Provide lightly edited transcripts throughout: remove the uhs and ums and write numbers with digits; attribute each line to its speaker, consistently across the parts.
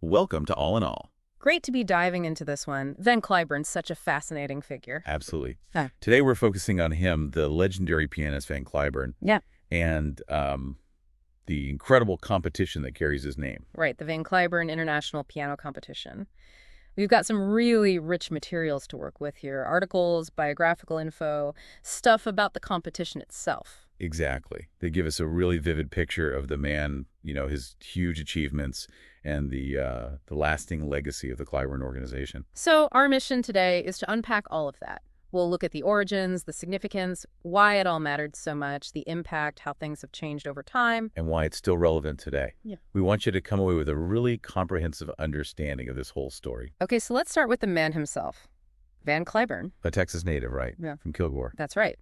Speaker 1: Welcome to All in All.
Speaker 2: Great to be diving into this one. Van Cliburn's such a fascinating figure.
Speaker 1: Absolutely.
Speaker 2: Ah.
Speaker 1: Today we're focusing on him, the legendary pianist Van Cliburn,
Speaker 2: Yeah.
Speaker 1: and the incredible competition that carries his name.
Speaker 2: Right, the Van Cliburn International Piano Competition. We've got some really rich materials to work with here. Articles, biographical info, stuff about the competition itself.
Speaker 1: Exactly. They give us a really vivid picture of the man, his huge achievements, and the lasting legacy of the Cliburn organization.
Speaker 2: So our mission today is to unpack all of that. We'll look at the origins, the significance, why it all mattered so much, the impact, how things have changed over time.
Speaker 1: And why it's still relevant today.
Speaker 2: Yeah.
Speaker 1: We want you to come away with a really comprehensive understanding of this whole story.
Speaker 2: Okay, so let's start with the man himself, Van Cliburn.
Speaker 1: A Texas native, right?
Speaker 2: Yeah.
Speaker 1: From Kilgore.
Speaker 2: That's right.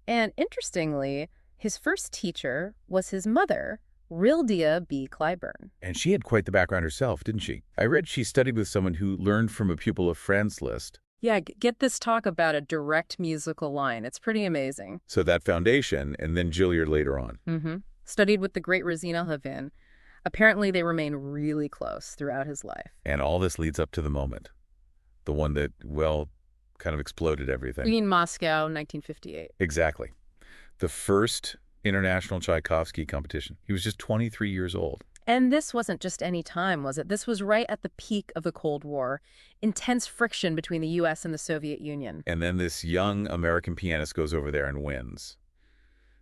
Speaker 2: And interestingly, his first teacher was his mother, Rildia B. Cliburn.
Speaker 1: And she had quite the background herself, didn't she? I read she studied with someone who learned from a pupil of Franz Liszt.
Speaker 2: Yeah, get this talk about a direct musical line. It's pretty amazing.
Speaker 1: So that foundation, and then Gilliard later on.
Speaker 2: Mm-hmm. Studied with the great Rosina Levin. Apparently, they remain really close throughout his life.
Speaker 1: And all this leads up to the moment. The one that, kind of exploded everything.
Speaker 2: In Moscow, 1958.
Speaker 1: Exactly. The first international Tchaikovsky competition. He was just 23 years old.
Speaker 2: And this wasn't just any time, was it? This was right at the peak of the Cold War. Intense friction between the U.S. and the Soviet Union.
Speaker 1: And then this young American pianist goes over there and wins.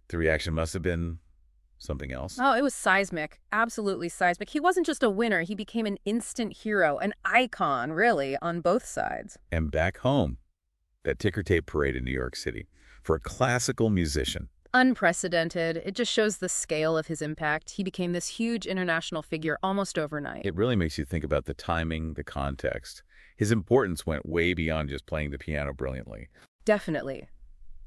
Speaker 1: The reaction must have been something else.
Speaker 2: Oh, it was seismic. Absolutely seismic. He wasn't just a winner. He became an instant hero, an icon, really, on both sides.
Speaker 1: And back home, that ticker tape parade in New York City, for a classical musician.
Speaker 2: Unprecedented. It just shows the scale of his impact. He became this huge international figure almost overnight.
Speaker 1: It really makes you think about the timing, the context. His importance went way beyond just playing the piano brilliantly.
Speaker 2: Definitely.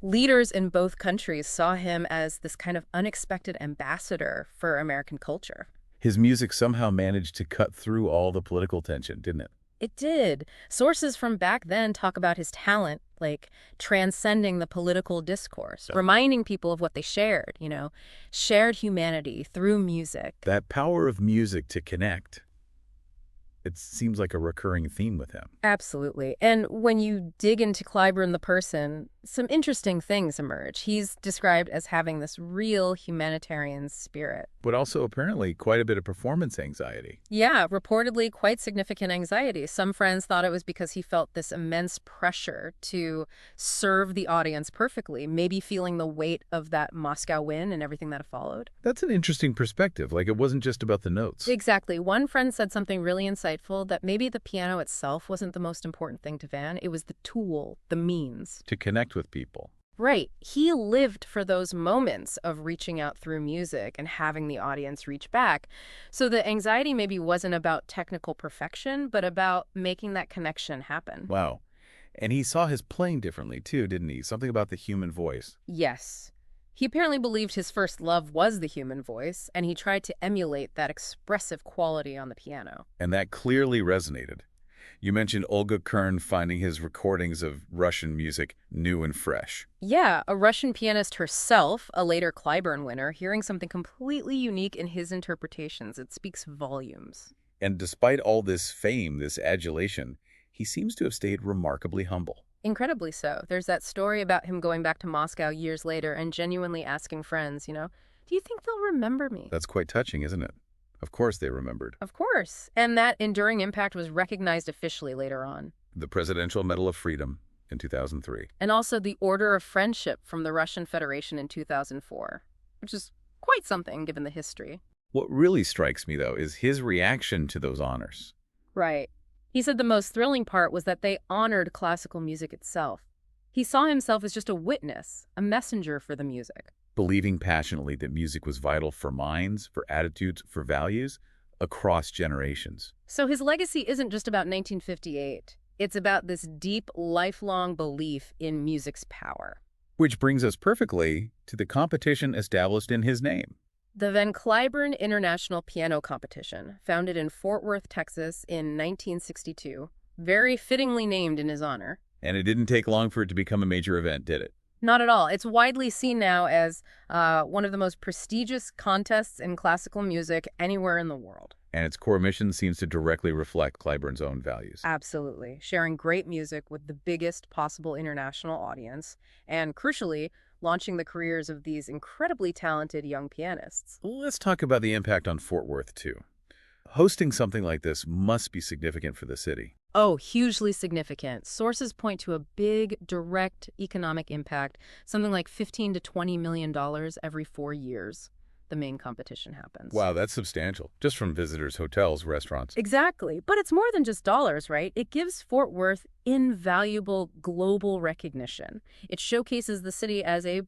Speaker 2: Leaders in both countries saw him as this kind of unexpected ambassador for American culture.
Speaker 1: His music somehow managed to cut through all the political tension, didn't it?
Speaker 2: It did. Sources from back then talk about his talent, like transcending the political discourse, reminding people of what they shared, shared humanity through music.
Speaker 1: That power of music to connect. It seems like a recurring theme with him.
Speaker 2: Absolutely. And when you dig into Cliburn the person, some interesting things emerge. He's described as having this real humanitarian spirit.
Speaker 1: But also apparently quite a bit of performance anxiety.
Speaker 2: Yeah, reportedly quite significant anxiety. Some friends thought it was because he felt this immense pressure to serve the audience perfectly, maybe feeling the weight of that Moscow win and everything that followed.
Speaker 1: That's an interesting perspective. Like, it wasn't just about the notes.
Speaker 2: Exactly. One friend said something really insightful, that maybe the piano itself wasn't the most important thing to Van. It was the tool, the means.
Speaker 1: To connect with people.
Speaker 2: Right. He lived for those moments of reaching out through music and having the audience reach back. So the anxiety maybe wasn't about technical perfection, but about making that connection happen.
Speaker 1: Wow. And he saw his playing differently too, didn't he? Something about the human voice.
Speaker 2: Yes. He apparently believed his first love was the human voice, and he tried to emulate that expressive quality on the piano.
Speaker 1: And that clearly resonated. You mentioned Olga Kern finding his recordings of Russian music new and fresh.
Speaker 2: Yeah, a Russian pianist herself, a later Cliburn winner, hearing something completely unique in his interpretations. It speaks volumes.
Speaker 1: And despite all this fame, this adulation, he seems to have stayed remarkably humble.
Speaker 2: Incredibly so. There's that story about him going back to Moscow years later and genuinely asking friends, do you think they'll remember me?
Speaker 1: That's quite touching, isn't it? Of course they remembered.
Speaker 2: Of course. And that enduring impact was recognized officially later on.
Speaker 1: The Presidential Medal of Freedom in 2003.
Speaker 2: And also the Order of Friendship from the Russian Federation in 2004, which is quite something given the history.
Speaker 1: What really strikes me, though, is his reaction to those honors.
Speaker 2: Right. He said the most thrilling part was that they honored classical music itself. He saw himself as just a witness, a messenger for the music.
Speaker 1: Believing passionately that music was vital for minds, for attitudes, for values, across generations.
Speaker 2: So his legacy isn't just about 1958. It's about this deep, lifelong belief in music's power.
Speaker 1: Which brings us perfectly to the competition established in his name.
Speaker 2: The Van Cliburn International Piano Competition, founded in Fort Worth, Texas in 1962, very fittingly named in his honor.
Speaker 1: And it didn't take long for it to become a major event, did it?
Speaker 2: Not at all. It's widely seen now as one of the most prestigious contests in classical music anywhere in the world.
Speaker 1: And its core mission seems to directly reflect Clyburn's own values.
Speaker 2: Absolutely. Sharing great music with the biggest possible international audience, and crucially, launching the careers of these incredibly talented young pianists.
Speaker 1: Let's talk about the impact on Fort Worth, too. Hosting something like this must be significant for the city.
Speaker 2: Oh, hugely significant. Sources point to a big, direct economic impact, something like $15 to $20 million every 4 years. The main competition happens.
Speaker 1: Wow, that's substantial. Just from visitors, hotels, restaurants.
Speaker 2: Exactly. But it's more than just dollars, right? It gives Fort Worth invaluable global recognition. It showcases the city as a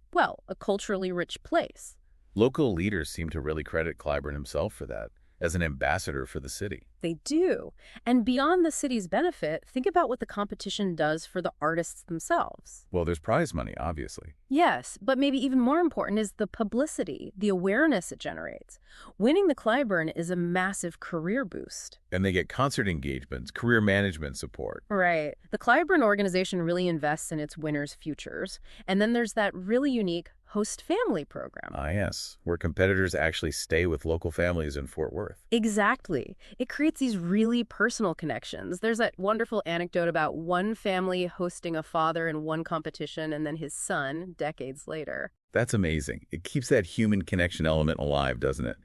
Speaker 2: culturally rich place.
Speaker 1: Local leaders seem to really credit Cliburn himself for that, as an ambassador for the city.
Speaker 2: They do. And beyond the city's benefit, think about what the competition does for the artists themselves.
Speaker 1: Well, there's prize money, obviously.
Speaker 2: Yes, but maybe even more important is the publicity, the awareness it generates. Winning the Cliburn is a massive career boost.
Speaker 1: And they get concert engagements, career management support.
Speaker 2: Right. The Cliburn organization really invests in its winners' futures. And then there's that really unique host family program.
Speaker 1: Ah, yes, where competitors actually stay with local families in Fort Worth.
Speaker 2: Exactly. It creates these really personal connections. There's that wonderful anecdote about one family hosting a father in one competition and then his son decades later.
Speaker 1: That's amazing. It keeps that human connection element alive, doesn't it?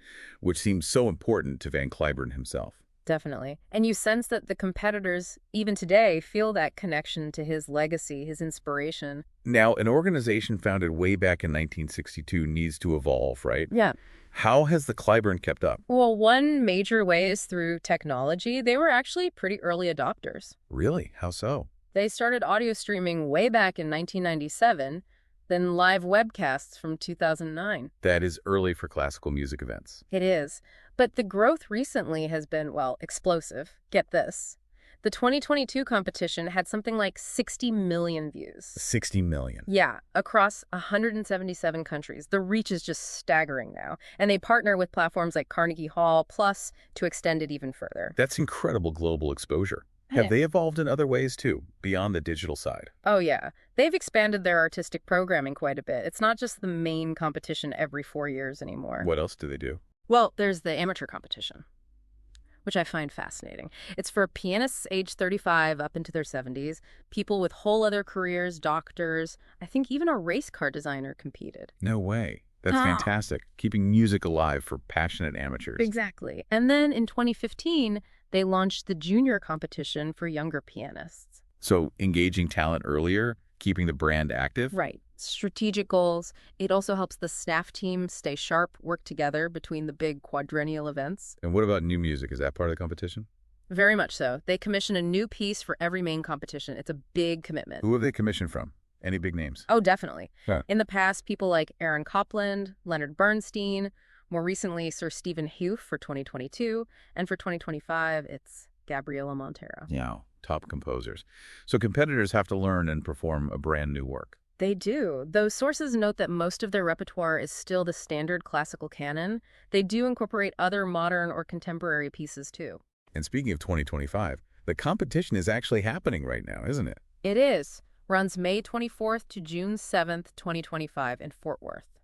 Speaker 1: Which seems so important to Van Cliburn himself.
Speaker 2: Definitely. And you sense that the competitors, even today, feel that connection to his legacy, his inspiration.
Speaker 1: Now, an organization founded way back in 1962 needs to evolve, right?
Speaker 2: Yeah.
Speaker 1: How has the Cliburn kept up?
Speaker 2: Well, one major way is through technology. They were actually pretty early adopters.
Speaker 1: Really? How so?
Speaker 2: They started audio streaming way back in 1997, then live webcasts from 2009.
Speaker 1: That is early for classical music events.
Speaker 2: It is. But the growth recently has been, explosive. Get this. The 2022 competition had something like 60 million views.
Speaker 1: 60 million.
Speaker 2: Yeah, across 177 countries. The reach is just staggering now. And they partner with platforms like Carnegie Hall Plus to extend it even further.
Speaker 1: That's incredible global exposure. Have they evolved in other ways, too, beyond the digital side?
Speaker 2: Oh, yeah. They've expanded their artistic programming quite a bit. It's not just the main competition every 4 years anymore.
Speaker 1: What else do they do?
Speaker 2: Well, there's the amateur competition, which I find fascinating. It's for pianists age 35 up into their 70s, people with whole other careers, doctors. I think even a race car designer competed.
Speaker 1: No way. That's fantastic. Keeping music alive for passionate amateurs.
Speaker 2: Exactly. And then in 2015, they launched the junior competition for younger pianists.
Speaker 1: So engaging talent earlier, keeping the brand active?
Speaker 2: Right. Strategic goals. It also helps the staff team stay sharp, work together between the big quadrennial events.
Speaker 1: And what about new music? Is that part of the competition?
Speaker 2: Very much so. They commission a new piece for every main competition. It's a big commitment.
Speaker 1: Who have they commissioned from? Any big names?
Speaker 2: Oh, definitely.
Speaker 1: Huh.
Speaker 2: In the past, people like Aaron Copland, Leonard Bernstein, more recently, Sir Stephen Hugh for 2022, and for 2025, it's Gabriela Montero.
Speaker 1: Yeah, top composers. So competitors have to learn and perform a brand new work.
Speaker 2: They do. Though sources note that most of their repertoire is still the standard classical canon, they do incorporate other modern or contemporary pieces too.
Speaker 1: And speaking of 2025, the competition is actually happening right now, isn't it?
Speaker 2: It is. Runs May 24th to June 7th, 2025 in Fort Worth.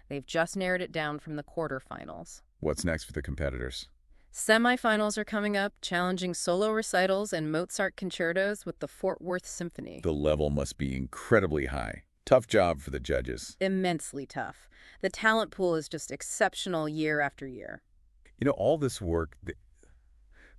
Speaker 2: They've just narrowed it down from the quarterfinals.
Speaker 1: What's next for the competitors?
Speaker 2: Semifinals are coming up, challenging solo recitals and Mozart concertos with the Fort Worth Symphony.
Speaker 1: The level must be incredibly high. Tough job for the judges.
Speaker 2: Immensely tough. The talent pool is just exceptional year after year.
Speaker 1: You know, all this work,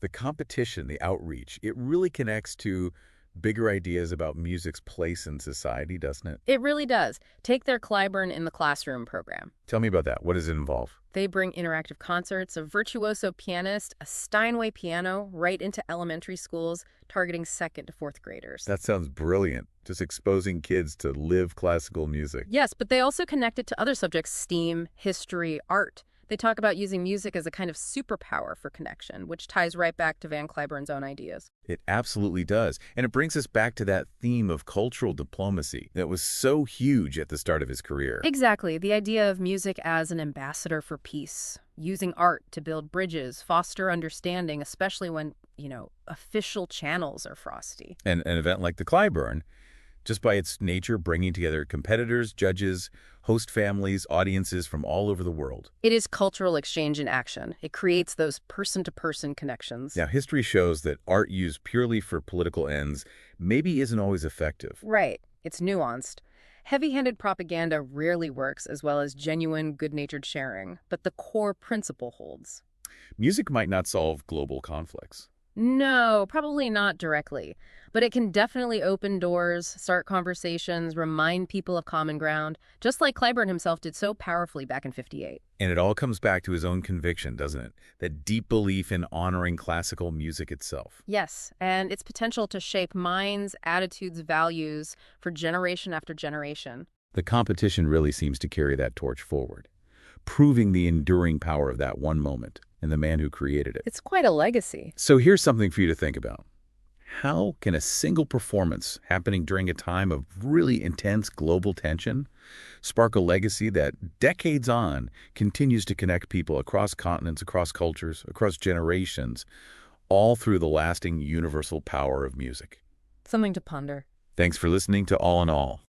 Speaker 1: the competition, the outreach, it really connects to bigger ideas about music's place in society, doesn't it?
Speaker 2: It really does. Take their Cliburn in the Classroom program.
Speaker 1: Tell me about that. What does it involve?
Speaker 2: They bring interactive concerts, a virtuoso pianist, a Steinway piano right into elementary schools, targeting 2nd to 4th graders.
Speaker 1: That sounds brilliant. Just exposing kids to live classical music.
Speaker 2: Yes, but they also connect it to other subjects, STEAM, history, art. They talk about using music as a kind of superpower for connection, which ties right back to Van Cliburn's own ideas.
Speaker 1: It absolutely does. And it brings us back to that theme of cultural diplomacy that was so huge at the start of his career.
Speaker 2: Exactly. The idea of music as an ambassador for peace, using art to build bridges, foster understanding, especially when, official channels are frosty.
Speaker 1: And an event like the Cliburn just by its nature, bringing together competitors, judges, host families, audiences from all over the world.
Speaker 2: It is cultural exchange in action. It creates those person-to-person connections.
Speaker 1: Now, history shows that art used purely for political ends maybe isn't always effective.
Speaker 2: Right. It's nuanced. Heavy-handed propaganda rarely works as well as genuine, good-natured sharing, but the core principle holds.
Speaker 1: Music might not solve global conflicts.
Speaker 2: No, probably not directly, but it can definitely open doors, start conversations, remind people of common ground, just like Cliburn himself did so powerfully back in '58.
Speaker 1: And it all comes back to his own conviction, doesn't it? That deep belief in honoring classical music itself.
Speaker 2: Yes, and its potential to shape minds, attitudes, values for generation after generation.
Speaker 1: The competition really seems to carry that torch forward, proving the enduring power of that one moment and the man who created it.
Speaker 2: It's quite a legacy.
Speaker 1: So here's something for you to think about. How can a single performance happening during a time of really intense global tension spark a legacy that decades on continues to connect people across continents, across cultures, across generations, all through the lasting universal power of music?
Speaker 2: Something to ponder.
Speaker 1: Thanks for listening to All in All.